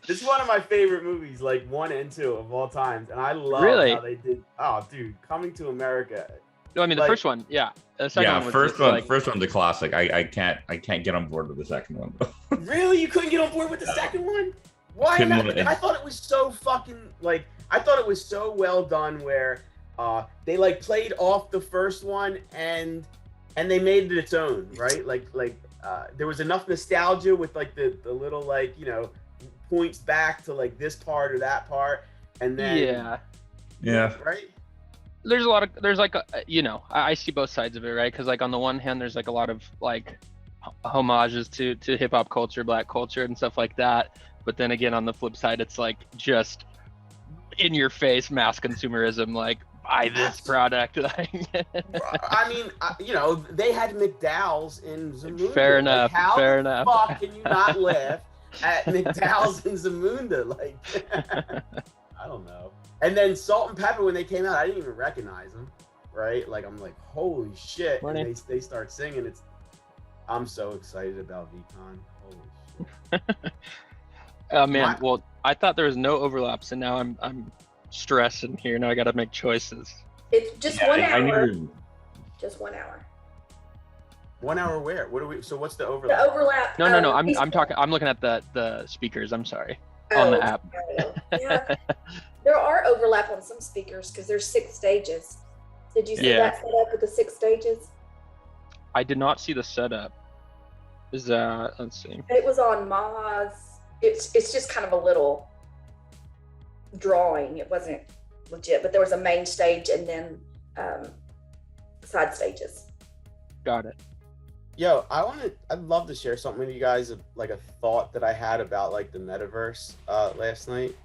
This is one of my favorite movies, like 1 and 2 of all times, and I love Really? how they did. Oh, dude, Coming to America. no, I mean the Like- first one, yeah. The second Yeah, one was first just, one, like, first one's a classic. I can't get on board with the second one. Really, you couldn't get on board with the second one? Why Couldn't not? let it- I thought it was so fucking like. I thought it was so well done where they like played off the first one and they made it its own, right? Like there was enough nostalgia with like the little like points back to like this part or that part, and then Yeah. right. there's like I see both sides of it, right? Because like on the one hand there's like a lot of like homages to hip hop culture, black culture and stuff like that, but then again on the flip side it's like just in your face mass consumerism, like buy this product. I mean, they had McDowell's in Zamunda. Fair Like, enough, how fair the enough. fuck can you not laugh at McDowell's in Zamunda? Like, I don't know. And then Salt and Pepper, when they came out, I didn't even recognize them, right? Like, I'm like, holy shit. Morning. And they start singing. I'm so excited about VCon. Holy shit. Oh man, well I thought there was no overlaps and now I'm stressed in here. Now I gotta make choices. It's just Yeah, 1 I hour. knew. Just 1 hour. 1 hour where? So what's the The overlap? overlap. No, I'm Facebook. talking. I'm looking at the speakers. I'm sorry, on the app. Yeah. There are overlap on some speakers because there's 6 stages. Did you see Yeah. that set up with the 6 stages? I did not see the setup. Is that? Let's see. It was on Moz. It's just kind of a little drawing. It wasn't legit, but there was a main stage and then side stages. Got it. Yo, I'd love to share something with you guys, like a thought that I had about like the metaverse last night.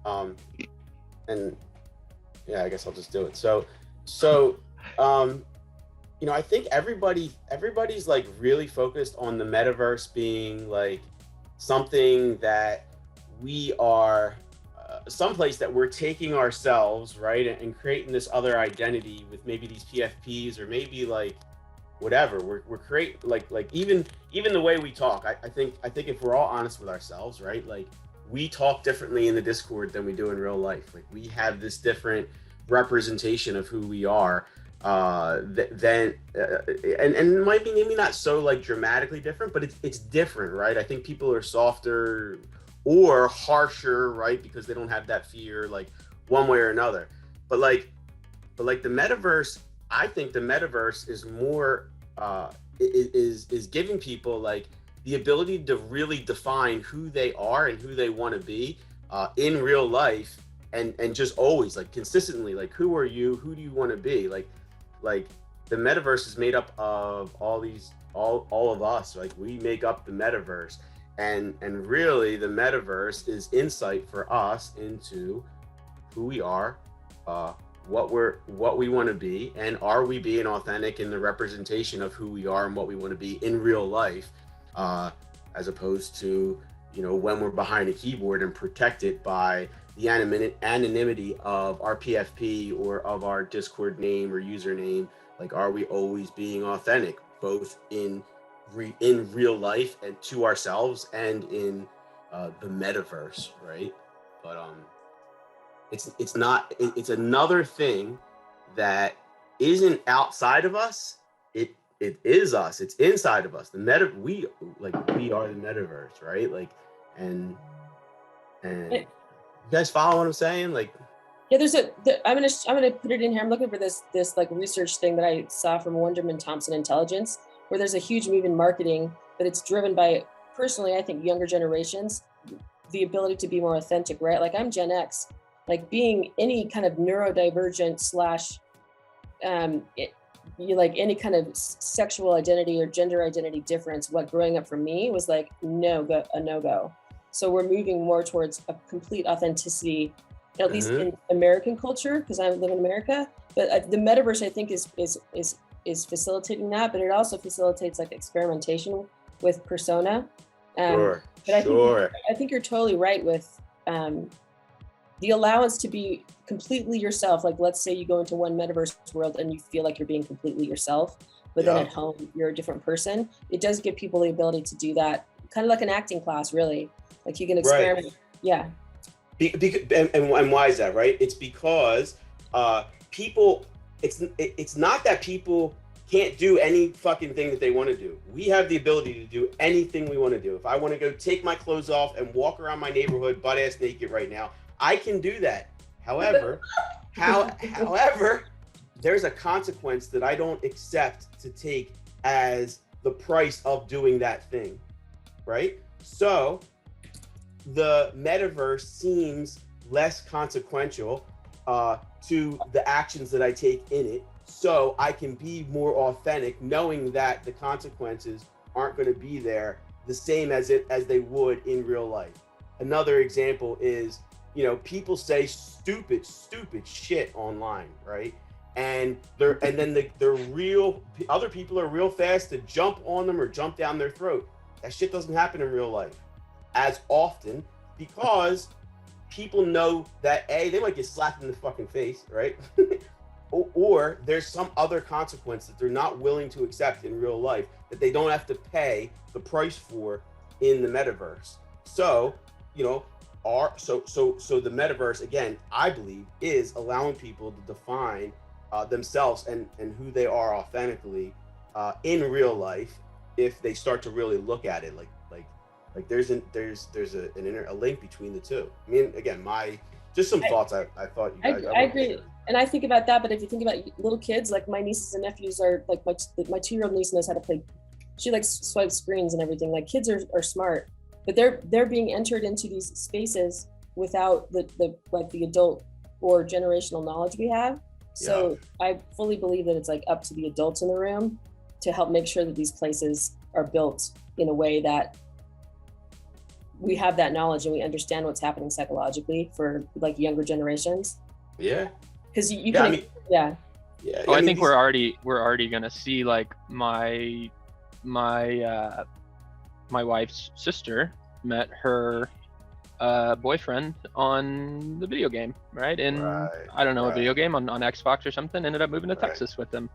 And yeah, I guess I'll just do it. So I think everybody's like really focused on the metaverse being like something that we are someplace that we're taking ourselves, right, and creating this other identity with maybe these PFPs or maybe like whatever we're creating, like even the way we talk. I think if we're all honest with ourselves, right, like we talk differently in the Discord than we do in real life. Like we have this different representation of who we are and it might be maybe not so like dramatically different, but it's different, right? I think people are softer or harsher, right, because they don't have that fear, like one way or another. But like the metaverse, I think the metaverse is more is giving people like the ability to really define who they are and who they want to be in real life, and just always like consistently, like who are you, who do you want to be, like the metaverse is made up of all of us. Like we make up the metaverse, and really the metaverse is insight for us into who we are, what we want to be, and are we being authentic in the representation of who we are and what we want to be in real life, as opposed to when we're behind a keyboard and protected by the anonymity of our PFP or of our Discord name or username. Like, are we always being authentic, both in real life and to ourselves and in the metaverse, right? But it's another thing that isn't outside of us. It is us. It's inside of us. We are the metaverse, right? Like, and you guys follow what I'm saying? Like, yeah, I'm gonna put it in here. I'm looking for this like research thing that I saw from Wonderman Thompson Intelligence, where there's a huge move in marketing, but it's driven by, personally, I think younger generations, the ability to be more authentic, right? Like I'm Gen X, like being any kind of neurodivergent / like any kind of sexual identity or gender identity difference, what growing up for me was like a no-go. So we're moving more towards a complete authenticity, at least in American culture, because I live in America. But the metaverse, I think, is facilitating that, but it also facilitates like experimentation with persona. But I think you're totally right with the allowance to be completely yourself. Like, let's say you go into one metaverse world and you feel like you're being completely yourself, but then at home you're a different person. It does give people the ability to do that, kind of like an acting class, really. Like you can experiment. Right. Yeah. And why is that, right? It's because people, it's not that people can't do any fucking thing that they want to do. We have the ability to do anything we want to do. If I want to go take my clothes off and walk around my neighborhood butt ass naked right now, I can do that. However, however, there's a consequence that I don't accept to take as the price of doing that thing, right? So the metaverse seems less consequential to the actions that I take in it, so I can be more authentic, knowing that the consequences aren't going to be there the same as they would in real life. Another example is, you know, people say stupid shit online, right? And they're real. Other people are real fast to jump on them or jump down their throat. That shit doesn't happen in real life as often, because people know that they might get slapped in the fucking face, right? or there's some other consequence that they're not willing to accept in real life that they don't have to pay the price for in the metaverse. So, you know, so the metaverse, again, I believe, is allowing people to define themselves and who they are authentically in real life, if they start to really look at it like there's a link between the two. I mean, again, just some thoughts I thought you guys. I agree. And I think about that, but if you think about little kids, like my nieces and nephews are like, my 2-year-old niece knows how to play. She like swipes screens and everything. Like, kids are smart, but they're being entered into these spaces without the adult or generational knowledge we have. So yeah. I fully believe that it's like up to the adults in the room to help make sure that these places are built in a way that we have that knowledge and we understand what's happening psychologically for like younger generations. Yeah. Because you can, I mean, yeah. Well, I think we're already gonna see, like, my wife's sister met her boyfriend on the video game, right? And I don't know, a video game on Xbox or something, ended up moving to Texas with them,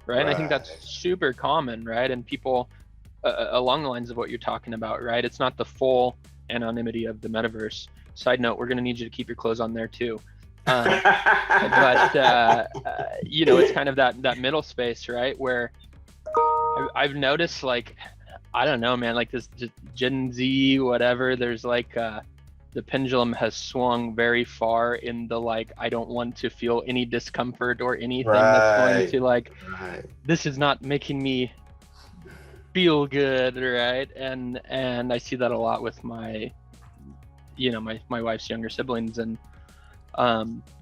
right? And I think that's super common, right? And people along the lines of what you're talking about, right? It's not the full anonymity of the metaverse. Side note, we're gonna need you to keep your clothes on there too. But you know, it's kind of that middle space, right? Where I've noticed, like, I don't know, man, like this Gen Z, whatever, there's like the pendulum has swung very far in the, like, I don't want to feel any discomfort or anything that's going to, like, this is not making me feel good, right? And I see that a lot with my wife's younger siblings, and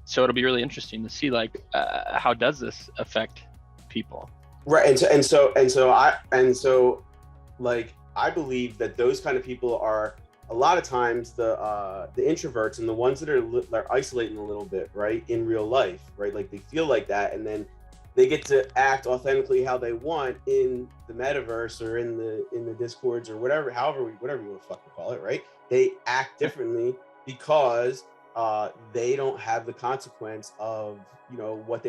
so it'll be really interesting to see, like, how does this affect people, right? And so like, I believe that those kind of people are a lot of times the introverts and the ones that are isolating a little bit, right, in real life, right? Like, they feel like that, and then they get to act authentically how they want in the metaverse or in the discords or whatever you want to fucking call it, right? They act differently because they don't have the consequence of, you know, what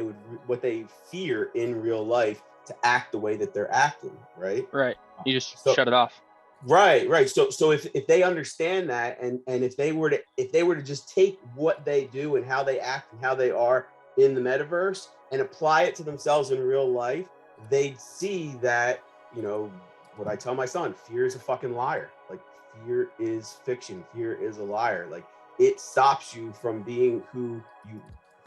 they fear in real life to act the way that they're acting, right? Right. You just shut it off. Right. So if they understand that, and if they were to just take what they do and how they act and how they are in the metaverse and apply it to themselves in real life, they'd see that, you know, what I tell my son, fear is a fucking liar. Like, fear is fiction. Fear is a liar. Like, it stops you from being who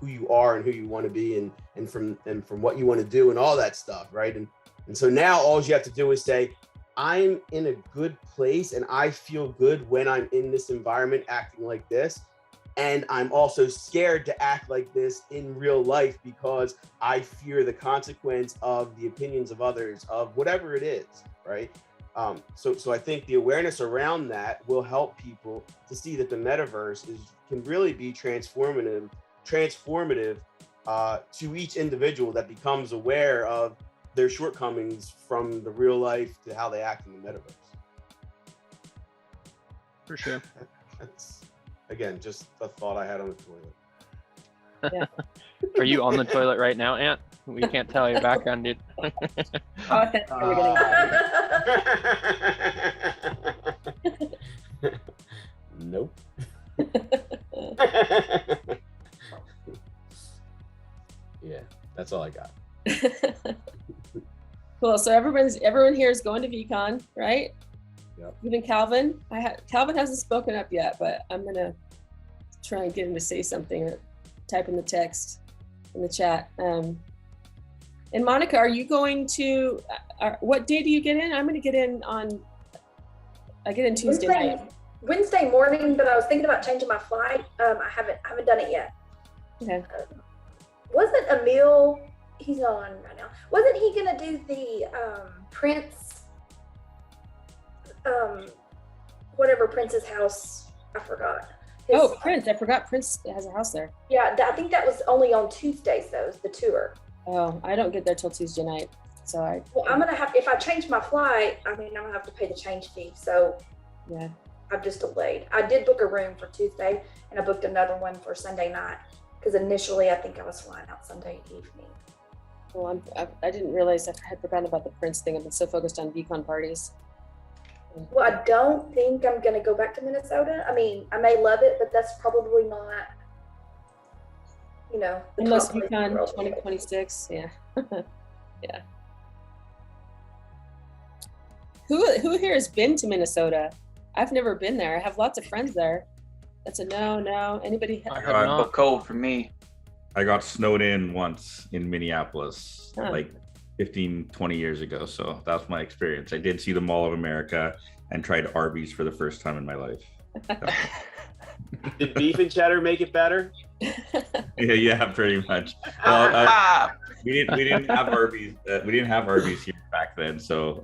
you are and who you want to be, and from what you want to do and all that stuff, right? And so now all you have to do is say, I'm in a good place and I feel good when I'm in this environment acting like this, and I'm also scared to act like this in real life because I fear the consequence of the opinions of others, of whatever it is, right? So I think the awareness around that will help people to see that the metaverse can really be transformative to each individual that becomes aware of their shortcomings from the real life to how they act in the metaverse. For sure. again, just a thought I had on the toilet. Yeah. Are you on the toilet right now, Ant? We can't tell your background, dude. Oh, that's where we're getting. Nope. Yeah, that's all I got. Cool. So everyone here is going to VCon, right? Yep. Even Calvin. Calvin hasn't spoken up yet, but I'm gonna try and get him to say something or type in the text in the chat. And Monica, are you going to? What day do you get in? I'm gonna get in on. I get in Tuesday night. Wednesday morning, but I was thinking about changing my flight. I haven't done it yet. Okay. Wasn't Emil? He's not on right now. Wasn't he gonna do the Prince? Whatever Prince's house? I forgot. Prince! I forgot Prince has a house there. Yeah, I think that was only on Tuesdays though. The tour. Oh, I don't get there till Tuesday night, so Well, I'm gonna have if I change my flight. I mean, I'm gonna have to pay the change fee. So yeah. I've just delayed. I did book a room for Tuesday, and I booked another one for Sunday night because initially I think I was flying out Sunday evening. Well, I didn't realize I had forgotten about the Prince thing. I've been so focused on VCon parties. Well, I don't think I'm gonna go back to Minnesota. I mean, I may love it, but that's probably not, unless VCon 2026. Yeah. Yeah. Who here has been to Minnesota? I've never been there. I have lots of friends there. That's a no. Anybody? Cold for me. I got snowed in once in Minneapolis, Huh. like 15, 20 years ago. So that's my experience. I did see the Mall of America and tried Arby's for the first time in my life. Did beef and cheddar make it better? Yeah, pretty much. Well, we didn't have Arby's. We didn't have Arby's here back then, so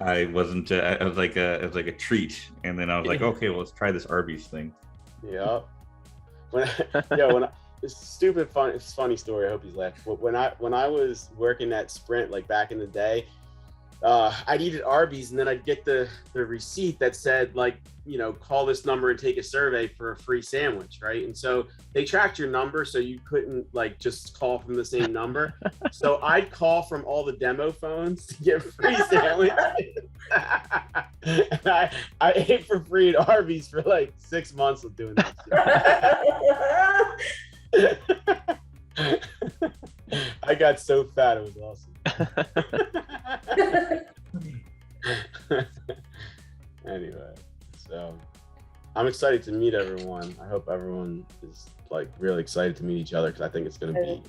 I wasn't. It was like a treat, and then I was like, okay, well, let's try this Arby's thing. Yeah. It's funny story. I hope he's laughing. When I was working at Sprint, like back in the day, I'd eat at Arby's, and then I'd get the receipt that said, like, call this number and take a survey for a free sandwich, right? And so they tracked your number, so you couldn't like just call from the same number. So I'd call from all the demo phones to get free sandwiches. And I ate for free at Arby's for like 6 months of doing that. I got so fat, it was awesome. Anyway, so I'm excited to meet everyone. I hope everyone is like really excited to meet each other because I think it's going to be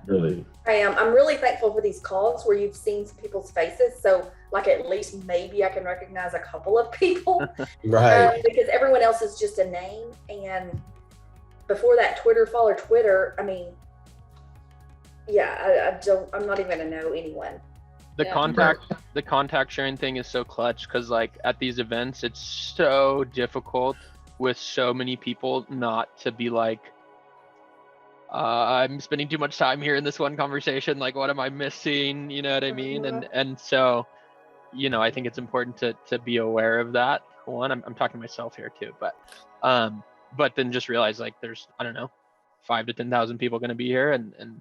really. I am. I'm really thankful for these calls where you've seen some people's faces. So like at least maybe I can recognize a couple of people, right? Because everyone else is just a name. And before that follow Twitter, I mean, yeah, I'm not even going to know anyone. The contact sharing thing is so clutch because like at these events, it's so difficult with so many people not to be like, I'm spending too much time here in this one conversation. Like, what am I missing? You know what I mean? And so, I think it's important to be aware of that. One, I'm talking to myself here too, but then just realize like there's, I don't know, 5,000 to 10,000 people going to be here, and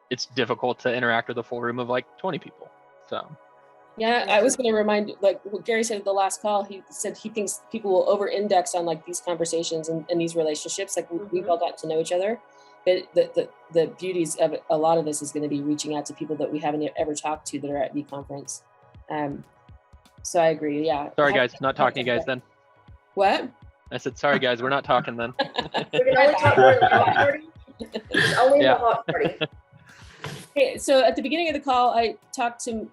it's difficult to interact with a full room of like 20 people. So. Yeah, I was going to remind, like what Gary said at the last call, he said he thinks people will over-index on like these conversations and these relationships. Like we've all got to know each other, but the beauties of a lot of this is going to be reaching out to people that we haven't ever talked to that are at V-Conference. So I agree. Yeah. Sorry guys, not talking to you guys then. What? I said, sorry guys, we're not talking then. We can only talk during the hot party. It's only the hot party. Okay, so at the beginning of the call, I talked to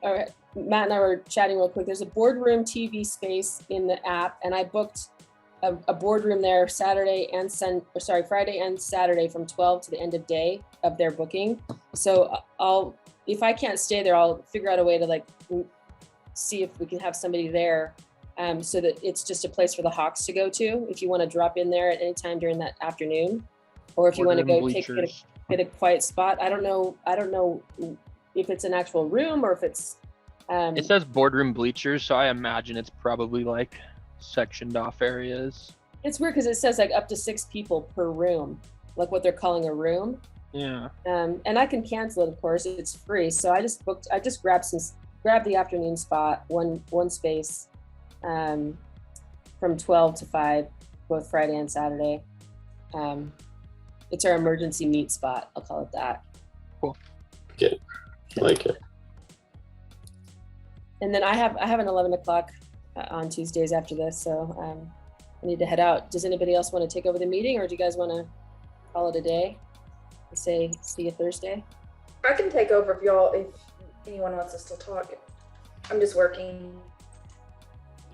Matt and I were chatting real quick. There's a boardroom TV space in the app, and I booked a boardroom there Friday and Saturday from 12 to the end of day of their booking. So if I can't stay there, I'll figure out a way to like see if we can have somebody there, so that it's just a place for the Hawks to go to if you want to drop in there at any time during that afternoon, or if you want to go get a quiet spot. I don't know if it's an actual room or if it's it says boardroom bleachers, so I imagine it's probably like sectioned off areas. It's weird because it says like up to 6 people per room, like what they're calling a room. Yeah. And I can cancel it, of course. It's free. So I just grabbed the afternoon spot, one space, from 12 to 5, both Friday and Saturday. It's our emergency meet spot. I'll call it that. Cool. Okay. I like it. And then I have an 11 o'clock on Tuesdays after this, so I need to head out. Does anybody else want to take over the meeting, or do you guys want to call it a day? Say see you Thursday. I can take over if anyone wants us to talk. I'm just working.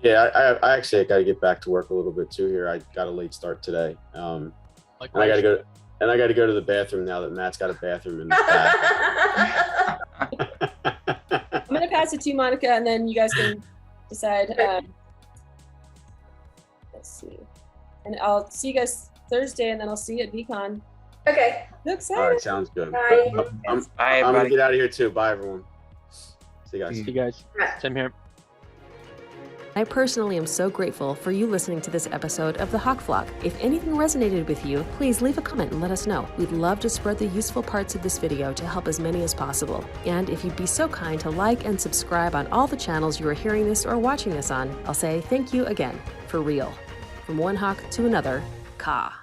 Yeah, I actually got to get back to work a little bit too here. I got a late start today. And I got to go to the bathroom now that Matt's got a bathroom in the back. I'm gonna pass it to you, Monica, and then you guys can decide. Let's see, and I'll see you guys Thursday, and then I'll see you at VCon. Okay. Looks All right, sounds good. Bye. I'm Bye, gonna everybody. get out of here too. Bye, everyone. See you guys. See you guys. Same here. I personally am so grateful for you listening to this episode of the Hawk Flawk. If anything resonated with you, please leave a comment and let us know. We'd love to spread the useful parts of this video to help as many as possible. And if you'd be so kind to like and subscribe on all the channels you are hearing this or watching this on, I'll say thank you again, for real. From one hawk to another, Ka.